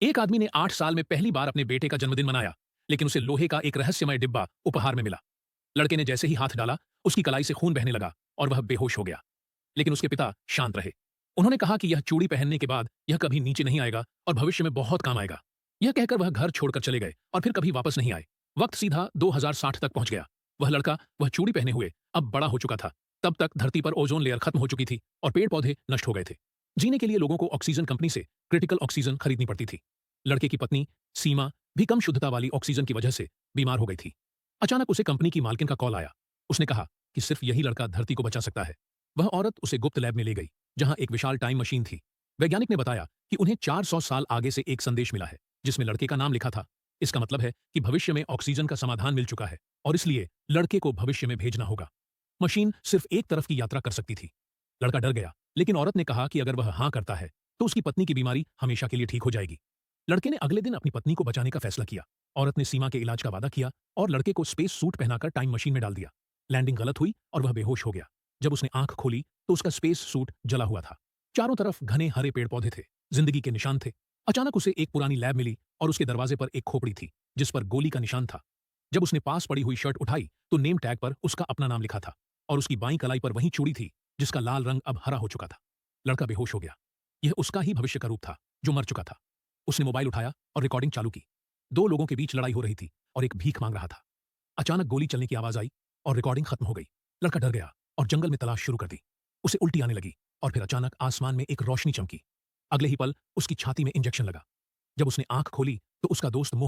एक आदमी ने 8 साल में पहली बार अपने बेटे का जन्मदिन मनाया, लेकिन उसे लोहे का एक रहस्यमय डिब्बा उपहार में मिला। लड़के ने जैसे ही हाथ डाला, उसकी कलाई से खून बहने लगा और वह बेहोश हो गया। लेकिन उसके पिता शांत रहे। उन्होंने कहा कि यह चूड़ी पहनने के बाद यह कभी नीचे नहीं आएगा और भविष्य में बहुत काम आएगा। यह कहकर वह घर छोड़कर चले गए और फिर कभी वापस नहीं आए। वक्त सीधा 2060 तक पहुंच गया। वह लड़का, वह चूड़ी पहने हुए, अब बड़ा हो चुका था। तब तक धरती पर ओजोन लेयर खत्म हो चुकी थी और पेड़ पौधे नष्ट हो गए थे। जीने के लिए लोगों को ऑक्सीजन कंपनी से क्रिटिकल ऑक्सीजन खरीदनी पड़ती थी। लड़के की पत्नी सीमा भी कम शुद्धता वाली ऑक्सीजन की वजह से बीमार हो गई थी। अचानक उसे कंपनी की मालकिन का कॉल आया। उसने कहा कि सिर्फ यही लड़का धरती को बचा सकता है। वह औरत उसे गुप्त लैब में ले गई, जहां एक विशाल टाइम मशीन थी। वैज्ञानिक ने बताया कि उन्हें 400 साल आगे से एक संदेश मिला है, जिसमें लड़के का नाम लिखा था। इसका मतलब है कि भविष्य में ऑक्सीजन का समाधान मिल चुका है और इसलिए लड़के को भविष्य में भेजना होगा। मशीन सिर्फ एक तरफ की यात्रा कर सकती थी। लड़का डर गया, लेकिन औरत ने कहा कि अगर वह हाँ करता है तो उसकी पत्नी की बीमारी हमेशा के लिए ठीक हो जाएगी। लड़के ने अगले दिन अपनी पत्नी को बचाने का फैसला किया। औरत ने सीमा के इलाज का वादा किया और लड़के को स्पेस सूट पहनाकर टाइम मशीन में डाल दिया। लैंडिंग गलत हुई और वह बेहोश हो गया। जब उसने आंख खोली तो उसका स्पेस सूट जला हुआ था। चारों तरफ घने हरे पेड़ पौधे थे, जिंदगी के निशान थे। अचानक उसे एक पुरानी लैब मिली और उसके दरवाजे पर एक खोपड़ी थी, जिस पर गोली का निशान था। जब उसने पास पड़ी हुई शर्ट उठाई तो नेम टैग पर उसका अपना नाम लिखा था और उसकी बाईं कलाई पर वही चूड़ी थी, जिसका लाल रंग अब हरा हो चुका था। लड़का बेहोश हो गया। यह उसका ही भविष्य का रूप था, जो मर चुका था। उसने मोबाइल उठाया और रिकॉर्डिंग चालू की। दो लोगों के बीच लड़ाई हो रही थी और एक भीख मांग रहा था। अचानक गोली चलने की आवाज आई और रिकॉर्डिंग खत्म हो गई। लड़का डर गया और जंगल में तलाश शुरू कर दी। उसे उल्टी आने लगी और फिर अचानक आसमान में एक रोशनी चमकी। अगले ही पल उसकी छाती में इंजेक्शन लगा। जब उसने आंख खोली तो उसका दोस्त मुंह